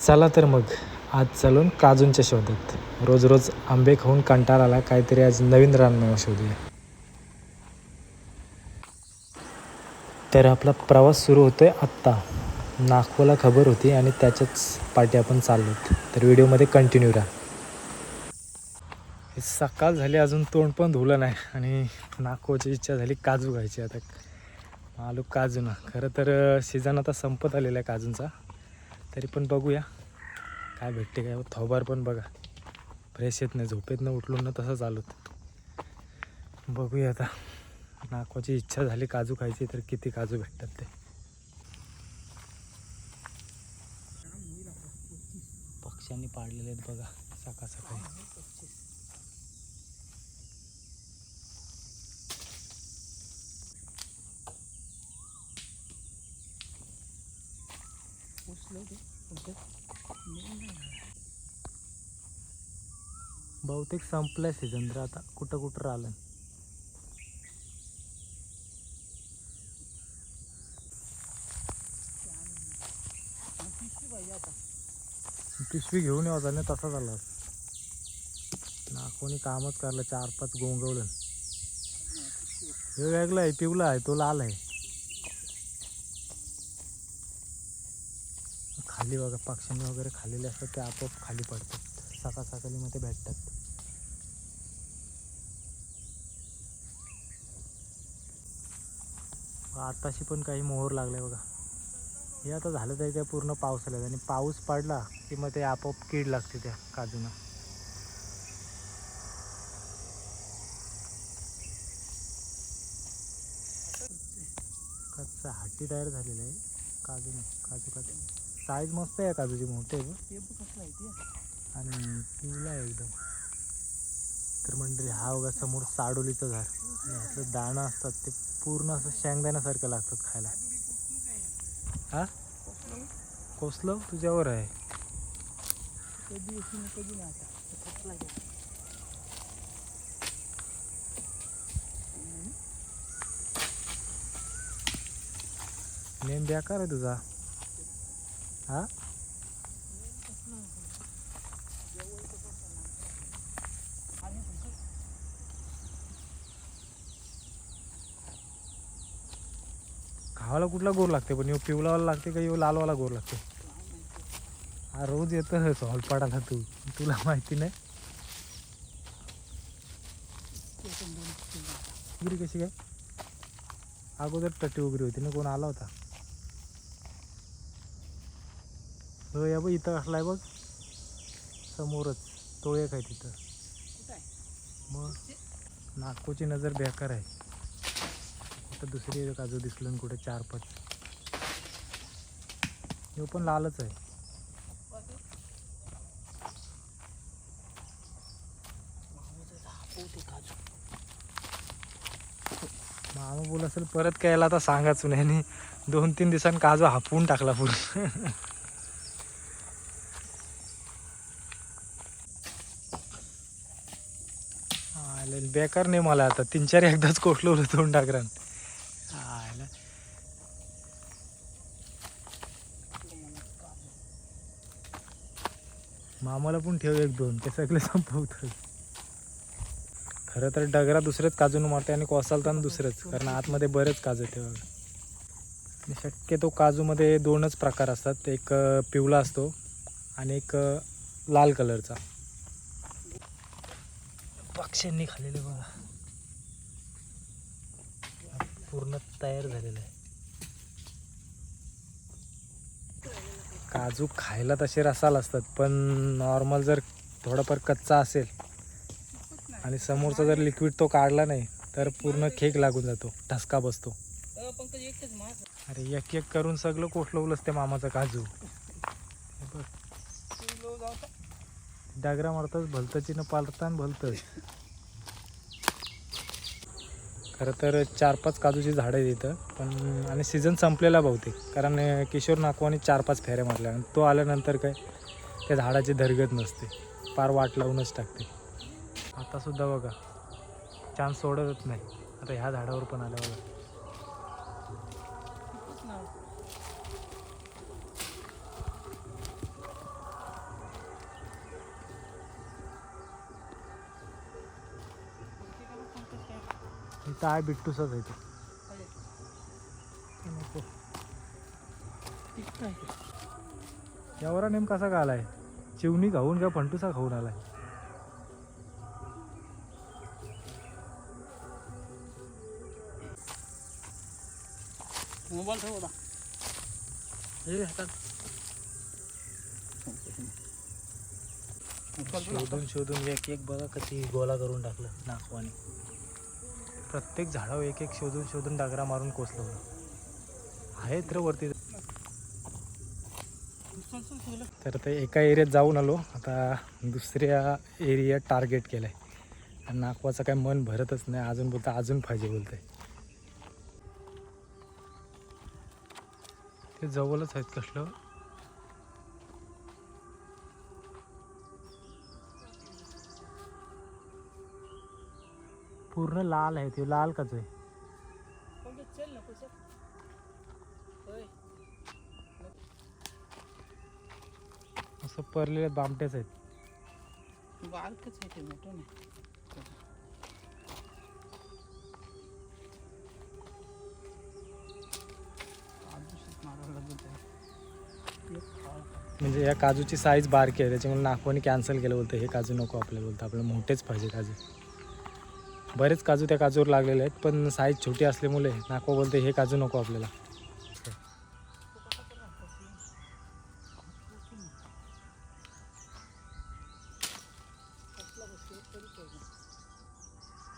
चला तर मग आज चालून काजूंच्या शोधात. रोज रोज आंबे खाऊन कंटाळा आला, काहीतरी आज नवीन रानमेवा शोधूया. तर आपला प्रवास सुरू होतोय आत्ता. नागपूरला खबर होती आणि त्याच्याच पाठी आपण चाललो. तर व्हिडिओमध्ये कंटिन्यू राहा. सकाळ झाली अजून तोंड पण धुलं नाही आणि नागपूरची इच्छा झाली काजू खायची. आता आलो काजू ना. खरं तर सीझन आता संपत आलेला आहे काजूंचा. तरी पण बघूया काय भेटते काय. थोबार पण बघा फ्रेश येत नाही, झोपेत न उठलो ना तसं चालू. बघूया आता. नागपूरची इच्छा झाली काजू खायची, तर किती काजू भेटतात ते. पक्ष्यांनी पाडलेले आहेत बघा सकाळ सकाळी. बहुतेक संपलाय सीझन तर आता कुठं कुठं राहिलं. पिशवी घेऊन यावं नाही तसा झाला ना. कोणी कामच करलं, 4-5 गोंगवलं. हे वेगळं आहे, पिवला आहे, तो लाल आहे. खाली बघा पक्ष्यांनी वगैरे खाल्लेले असतात ते आपोआप खाली पडतात. सकाळ सकाळी मग ते भेटतात. आताशी पण काही मोहर लागलाय बघा. हे आता झालं तरी काय पूर्ण पाऊस आला आणि पाऊस पडला की मग ते आपोआप कीड लागते त्या काजूना. कच्चा हाटी तयार झालेला आहे काजू. काजू साईज मस्त आहे काजूची, मोठे आहे आणि पिवला आहे एकदम. तर मंडळी हा बघा समोर साडोलीचं झाड आणि ह्यातलं दाणं असतात ते पूर्ण असं शेंगदाण्यासारखं लागतात खायला. हा कोसलो तुझ्यावर आहे. नेम बेकार आहे तुझा. हा खावाला कुठला गोर लागते, पण येऊ पिवलावाला लागते का येऊ लालवाला गोर लागते. हा रोज येतं सॉल्टपाडाला तुला माहिती नाही. उगरी कशी काय अगोदर टट्टी उगरी होती ना, कोण आला होता. हो या बघ इथं असलाय बघ समोरच, तो एक आहे तिथं. मग नागपूरची नजर बेकार आहे. कुठं दुसरी काजू दिसलं कुठे 4-5. हे पण लालच आहे. मामा बोल असेल परत काय याला आता सांगाच नाही आणि 2-3 दिवसांनी काजू हापवून टाकला पूर्ण. बेकार नाही मला आता 3-4 एकदाच कोसलवलं तोंड टाकरान. मामाला पण ठेव 1-2, ते सगळे संपवतं. खरं तर डगरा दुसरेच काजून मारते आणि कोसलताना दुसरेच, कारण आतमध्ये बरेच काजू येते. शक्यतो काजूमध्ये 2च प्रकार असतात, एक पिवळा असतो आणि एक लाल कलरचा. पक्ष्यांनी खाल्लेले बघा पूर्ण तयार झालेलं आहे. काजू खायला तसे रसाल असतात, पण नॉर्मल जर थोडाफार कच्चा असेल आणि समोरचा जर लिक्विड तो काढला नाही तर पूर्ण खेक लागून जातो, ठसका बसतो. अरे एक एक करून सगळं कोसलवलंच ते मामाचं काजू. डागरा मारताच भलतंची न पालतान भलतंच. खरं तर 4-5 काजूची झाडं आहेत इथं, पण आणि सीझन संपलेला बहुतेक, कारण किशोर नाकवानी 4-5 फेऱ्या मारल्या आणि तो आल्यानंतर काय त्या झाडाची धरगत नसते, पार वाट लावूनच टाकते. आतासुद्धा बघा चान्स सोडतच नाही. आता ह्या झाडावर पण आल्या बघा. इथं आहे बिट्टूसच आहे तो. नको एवढा नेमका कसा का आलाय? चिवणी खाऊन का फंटुसा खाऊन आलाय? मोबाईल ठेव होता शोधून शोधून एक एक बघा कधी गोला करून टाकलं नाखवाने. प्रत्येक झाडावर एक एक शोधून शोधून डागरा मारून कोसलं आहे तर वरती. तर ते एका एरियात जाऊन आलो, आता दुसऱ्या एरियात टार्गेट केलंय. आणि नाखवाचं काय मन भरतच नाही, अजून बोलतं अजून पाहिजे बोलतंय. ते जवळच आहेत कसलं. पूर्ण लाल आहे ते, लाल काच आहे. असं परलेले बामटेच आहेत. बारकच आहे ते, मोठं नाही. म्हणजे या काजूची साईज बारकी आहे, त्याच्यामुळे नाखवानी कॅन्सल केलं. बोलतं हे काजू नको आपल्याला, बोलतं आपल्याला मोठेच पाहिजे काजू. बरेच काजू त्या काजूवर लागलेले आहेत, पण साईज छोटी असल्यामुळे नाखवा बोलते हे काजू नको आपल्याला.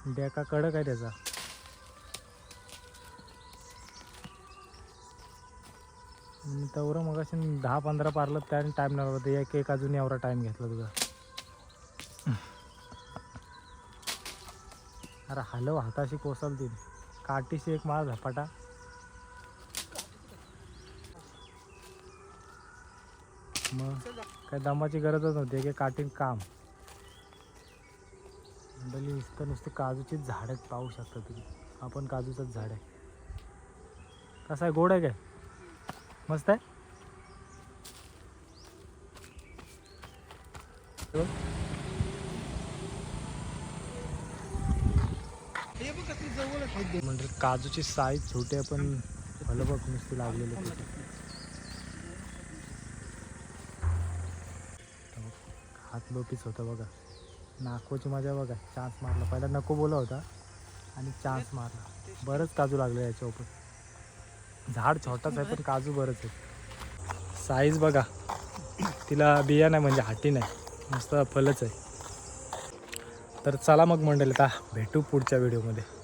डेका कडक आहे त्याचा. तेवढं मग असे 10-15 पारलं त्याने टाईम लागला होता. एक एक अजून एवढा टाईम घेतला तुझा. अरे हलव हाताशी कोसल ती काठीशी एक माळ झपाटा. मग काय दमाची गरजच नव्हती, एक काठीन काम. मंडळी नुसतं नुसते काजूचीच झाड आहेत, पाहू शकता तुम्ही. आपण काजूचंच झाड आहे. कसं आहे, गोड आहे काय? मस्त आहे. म्हणजे काजूची साईज छोटी आहे, पण फलं बघ नुसती लागलेली. हात लोटीच होता बघा. नाखवाची मजा बघा. चान्स मारला पहिला, नको बोला होता आणि चान्स मारला. बरंच काजू लागले याच्यावर. झाड छोटाच आहे पण काजू बरंच आहे. साईज बघा, तिला बिया नाही म्हणजे हाटी नाही, मस्त फलच आहे. तर चला मग मंडळी, आता भेटू पुढच्या व्हिडिओमध्ये.